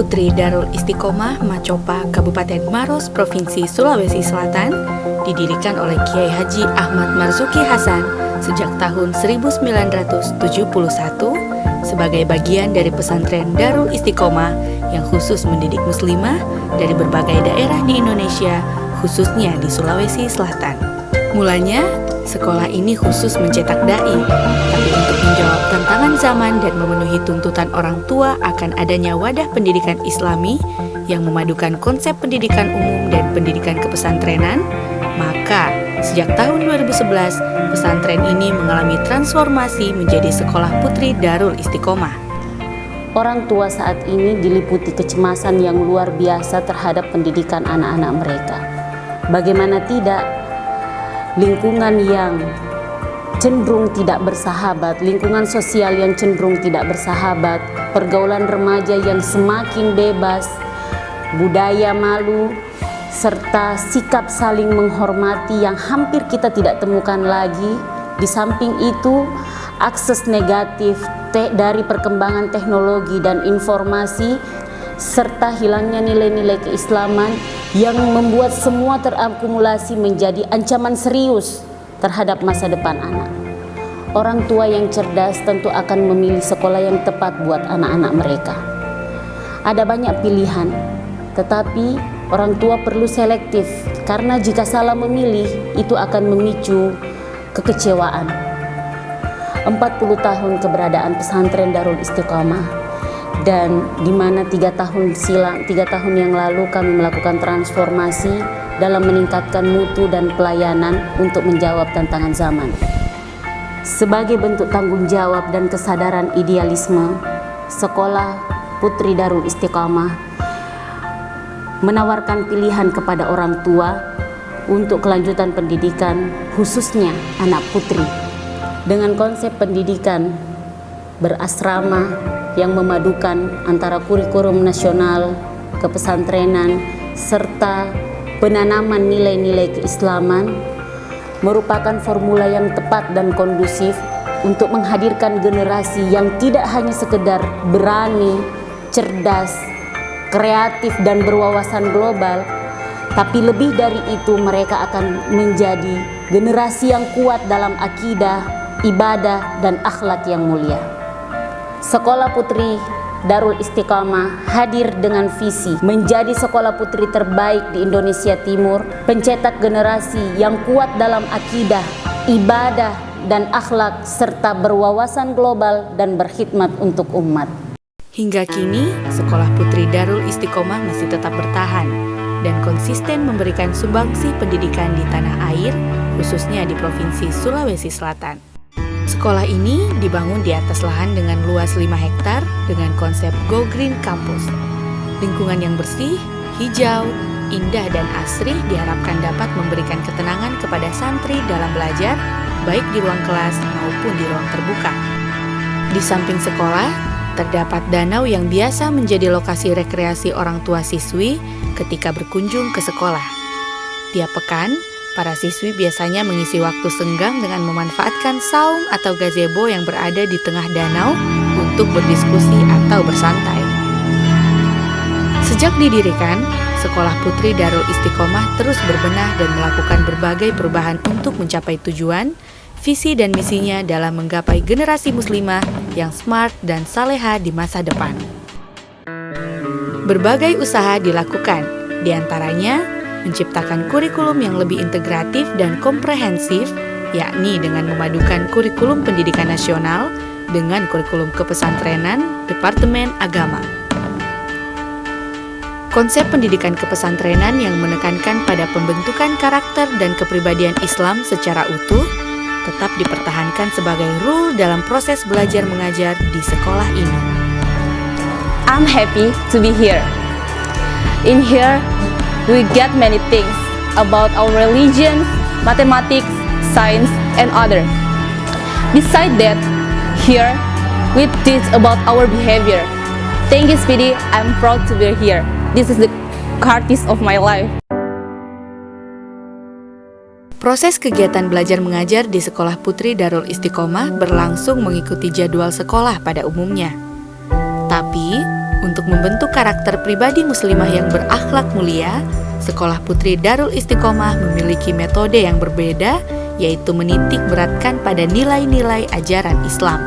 Putri Darul Istiqomah Macopa, Kabupaten Maros, Provinsi Sulawesi Selatan, didirikan oleh Kiai Haji Ahmad Marzuki Hasan sejak tahun 1971 sebagai bagian dari pesantren Darul Istiqomah yang khusus mendidik muslimah dari berbagai daerah di Indonesia, khususnya di Sulawesi Selatan. Mulanya, sekolah ini khusus mencetak dai, tapi untuk menjawab tantangan zaman dan memenuhi tuntutan orang tua akan adanya wadah pendidikan Islami yang memadukan konsep pendidikan umum dan pendidikan kepesantrenan, maka sejak tahun 2011, pesantren ini mengalami transformasi menjadi Sekolah Putri Darul Istiqomah. Orang tua saat ini diliputi kecemasan yang luar biasa terhadap pendidikan anak-anak mereka. Bagaimana tidak, lingkungan yang cenderung tidak bersahabat, lingkungan sosial yang cenderung tidak bersahabat, pergaulan remaja yang semakin bebas, budaya malu, serta sikap saling menghormati yang hampir kita tidak temukan lagi. Di samping itu, akses negatif dari perkembangan teknologi dan informasi, serta hilangnya nilai-nilai keislaman yang membuat semua terakumulasi menjadi ancaman serius terhadap masa depan anak. Orang tua yang cerdas tentu akan memilih sekolah yang tepat buat anak-anak mereka. Ada banyak pilihan, tetapi orang tua perlu selektif karena jika salah memilih itu akan memicu kekecewaan. 40 tahun keberadaan pesantren Darul Istiqomah, dan di mana 3 tahun yang lalu kami melakukan transformasi dalam meningkatkan mutu dan pelayanan untuk menjawab tantangan zaman. Sebagai bentuk tanggung jawab dan kesadaran idealisme, Sekolah Putri Darul Istiqomah menawarkan pilihan kepada orang tua untuk kelanjutan pendidikan, khususnya anak putri, dengan konsep pendidikan berasrama yang memadukan antara kurikulum nasional, kepesantrenan, serta penanaman nilai-nilai keislaman, merupakan formula yang tepat dan kondusif untuk menghadirkan generasi yang tidak hanya sekedar berani, cerdas, kreatif, dan berwawasan global, tapi lebih dari itu mereka akan menjadi generasi yang kuat dalam akidah, ibadah, dan akhlak yang mulia. Sekolah Putri Darul Istiqomah hadir dengan visi menjadi sekolah putri terbaik di Indonesia Timur, pencetak generasi yang kuat dalam akidah, ibadah, dan akhlak, serta berwawasan global dan berkhidmat untuk umat. Hingga kini, Sekolah Putri Darul Istiqomah masih tetap bertahan dan konsisten memberikan sumbangsi pendidikan di tanah air, khususnya di Provinsi Sulawesi Selatan. Sekolah ini dibangun di atas lahan dengan luas 5 hektar dengan konsep Go Green Campus. Lingkungan yang bersih, hijau, indah, dan asri diharapkan dapat memberikan ketenangan kepada santri dalam belajar, baik di ruang kelas maupun di ruang terbuka. Di samping sekolah, terdapat danau yang biasa menjadi lokasi rekreasi orang tua siswi ketika berkunjung ke sekolah. Tiap pekan, para siswi biasanya mengisi waktu senggang dengan memanfaatkan saung atau gazebo yang berada di tengah danau untuk berdiskusi atau bersantai. Sejak didirikan, Sekolah Putri Darul Istiqomah terus berbenah dan melakukan berbagai perubahan untuk mencapai tujuan, visi dan misinya dalam menggapai generasi muslimah yang smart dan saleha di masa depan. Berbagai usaha dilakukan, diantaranya menciptakan kurikulum yang lebih integratif dan komprehensif, yakni dengan memadukan kurikulum pendidikan nasional dengan kurikulum kepesantrenan Departemen Agama. Konsep pendidikan kepesantrenan yang menekankan pada pembentukan karakter dan kepribadian Islam secara utuh tetap dipertahankan sebagai rule dalam proses belajar mengajar di sekolah ini. I'm happy to be here. In here, we get many things about our religion, mathematics, science, and other. Besides that, here we teach about our behavior. Thank you, Speedy. I'm proud to be here. This is the artist of my life. Proses kegiatan belajar mengajar di Sekolah Putri Darul Istiqomah berlangsung mengikuti jadwal sekolah pada umumnya. Tapi, Untuk membentuk karakter pribadi muslimah yang berakhlak mulia, Sekolah Putri Darul Istiqomah memiliki metode yang berbeda, yaitu menitik beratkan pada nilai-nilai ajaran Islam.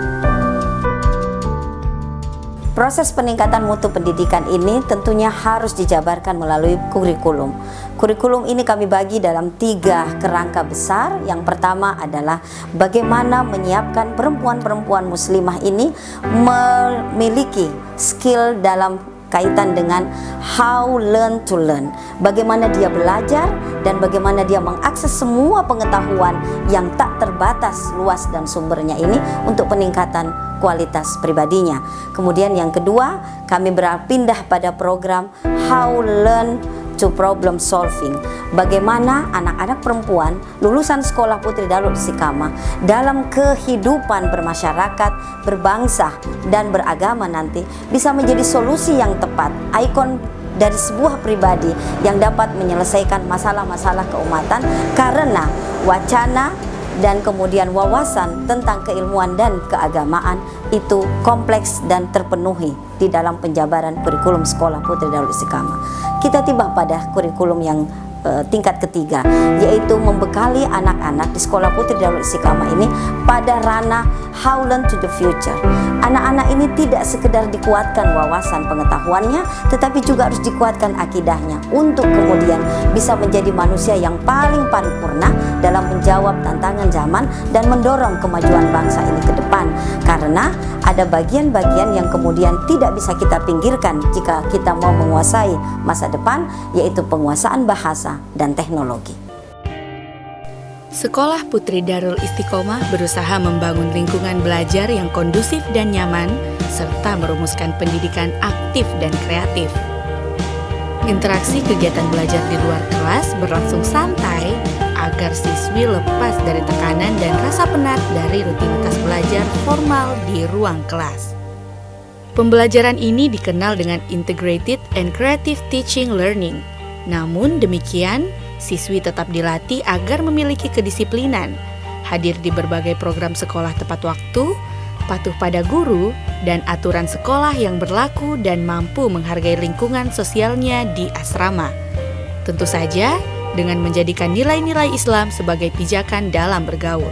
Proses peningkatan mutu pendidikan ini tentunya harus dijabarkan melalui kurikulum. Kurikulum ini kami bagi dalam 3 kerangka besar. Yang pertama adalah bagaimana menyiapkan perempuan-perempuan muslimah ini memiliki skill dalam kaitan dengan how learn to learn. Bagaimana dia belajar dan bagaimana dia mengakses semua pengetahuan yang tak terbatas luas dan sumbernya ini untuk peningkatan kualitas pribadinya. Kemudian yang kedua, kami berpindah pada program how learn to problem solving. Bagaimana anak-anak perempuan lulusan Sekolah Putri Darul Istiqomah dalam kehidupan bermasyarakat, berbangsa dan beragama nanti bisa menjadi solusi yang tepat, ikon dari sebuah pribadi yang dapat menyelesaikan masalah-masalah keumatan, karena wacana dan kemudian wawasan tentang keilmuan dan keagamaan itu kompleks dan terpenuhi di dalam penjabaran kurikulum Sekolah Putri Darul Istiqomah. Kita tiba pada kurikulum yang tingkat ketiga, yaitu membekali anak-anak di Sekolah Putri Darul Istiqomah ini pada ranah how learn to the future. Anak-anak ini tidak sekedar dikuatkan wawasan pengetahuannya, tetapi juga harus dikuatkan akidahnya untuk kemudian bisa menjadi manusia yang paling paripurna dalam menjawab tantangan zaman dan mendorong kemajuan bangsa ini ke depan. Karena ada bagian-bagian yang kemudian tidak bisa kita pinggirkan jika kita mau menguasai masa depan, yaitu penguasaan bahasa dan teknologi. Sekolah Putri Darul Istiqomah berusaha membangun lingkungan belajar yang kondusif dan nyaman, serta merumuskan pendidikan aktif dan kreatif. Interaksi kegiatan belajar di luar kelas berlangsung santai agar siswi lepas dari tekanan dan rasa penat dari rutinitas belajar formal di ruang kelas. Pembelajaran ini dikenal dengan Integrated and Creative Teaching Learning. Namun demikian, siswi tetap dilatih agar memiliki kedisiplinan, hadir di berbagai program sekolah tepat waktu, patuh pada guru, dan aturan sekolah yang berlaku dan mampu menghargai lingkungan sosialnya di asrama. Tentu saja dengan menjadikan nilai-nilai Islam sebagai pijakan dalam bergaul.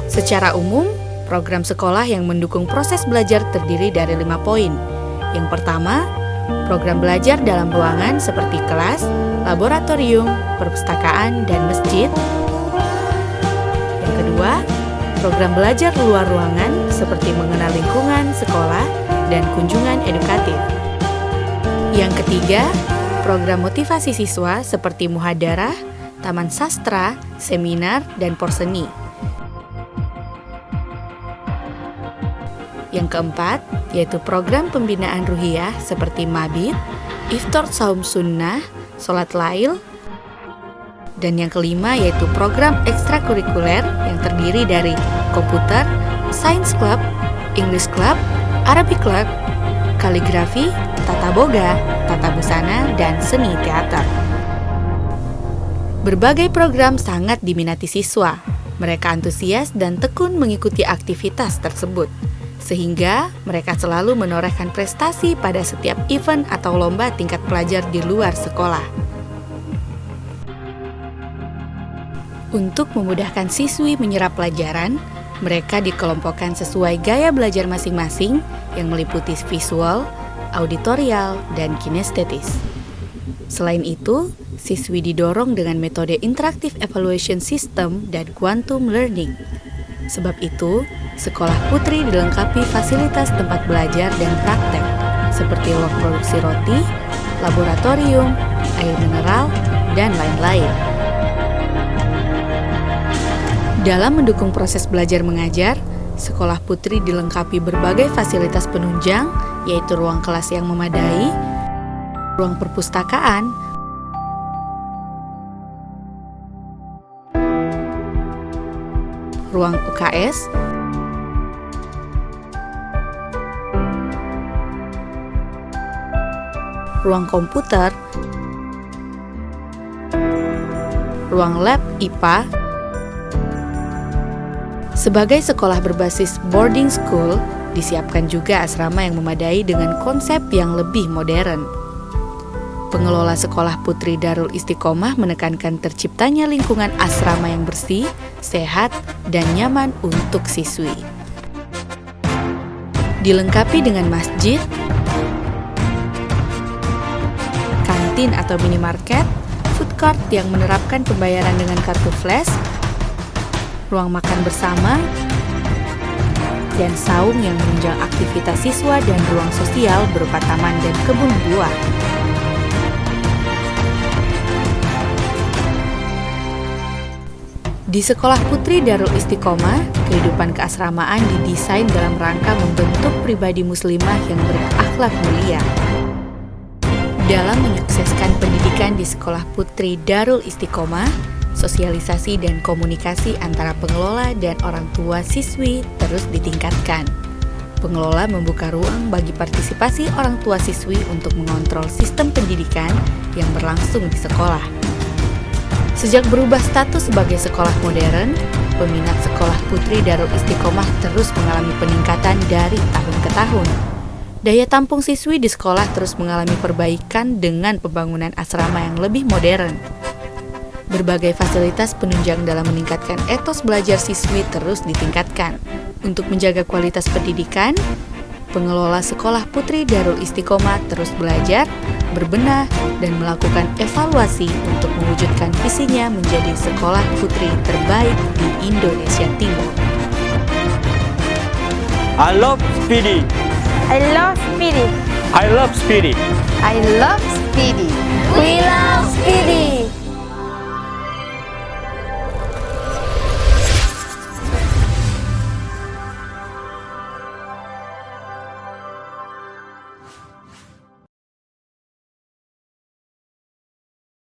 Secara umum, program sekolah yang mendukung proses belajar terdiri dari 5 poin. Yang pertama, program belajar dalam ruangan seperti kelas, laboratorium, perpustakaan, dan masjid. Yang kedua, program belajar luar ruangan seperti mengenal lingkungan, sekolah, dan kunjungan edukatif. Yang ketiga, program motivasi siswa seperti muhadarah, taman sastra, seminar, dan porseni. Yang keempat, yaitu program pembinaan ruhiyah seperti mabit, iftar saum sunnah, sholat lail. Dan yang kelima, yaitu program ekstrakurikuler yang terdiri dari komputer, science club, English club, Arabic club, kaligrafi, tata boga, tata busana, dan seni teater. Berbagai program sangat diminati siswa. Mereka antusias dan tekun mengikuti aktivitas tersebut, sehingga mereka selalu menorehkan prestasi pada setiap event atau lomba tingkat pelajar di luar sekolah. Untuk memudahkan siswi menyerap pelajaran, mereka dikelompokkan sesuai gaya belajar masing-masing yang meliputi visual, auditorial, dan kinestetis. Selain itu, siswi didorong dengan metode interactive evaluation system dan quantum learning. Sebab itu, Sekolah Putri dilengkapi fasilitas tempat belajar dan praktek seperti ruang produksi roti, laboratorium, air mineral, dan lain-lain. Dalam mendukung proses belajar mengajar, Sekolah Putri dilengkapi berbagai fasilitas penunjang, yaitu ruang kelas yang memadai, ruang perpustakaan, ruang UKS, ruang komputer, ruang lab IPA, Sebagai sekolah berbasis boarding school, disiapkan juga asrama yang memadai dengan konsep yang lebih modern. Pengelola Sekolah Putri Darul Istiqomah menekankan terciptanya lingkungan asrama yang bersih, sehat, dan nyaman untuk siswi. Dilengkapi dengan masjid, kantin atau minimarket, food court yang menerapkan pembayaran dengan kartu flash, ruang makan bersama, dan saung yang menunjang aktivitas siswa dan ruang sosial berupa taman dan kebun buah. Di Sekolah Putri Darul Istiqomah, kehidupan keasramaan didesain dalam rangka membentuk pribadi muslimah yang berakhlak mulia. Dalam menyukseskan pendidikan di Sekolah Putri Darul Istiqomah, sosialisasi dan komunikasi antara pengelola dan orang tua siswi terus ditingkatkan. Pengelola membuka ruang bagi partisipasi orang tua siswi untuk mengontrol sistem pendidikan yang berlangsung di sekolah. Sejak berubah status sebagai sekolah modern, peminat Sekolah Putri Darul Istiqomah terus mengalami peningkatan dari tahun ke tahun. Daya tampung siswi di sekolah terus mengalami perbaikan dengan pembangunan asrama yang lebih modern. Berbagai fasilitas penunjang dalam meningkatkan etos belajar siswi terus ditingkatkan. Untuk menjaga kualitas pendidikan, pengelola Sekolah Putri Darul Istiqomah terus belajar, berbenah, dan melakukan evaluasi untuk mewujudkan visinya menjadi sekolah putri terbaik di Indonesia Timur. I love Speedy. I love Speedy. I love Speedy. I love Speedy. We love Speedy!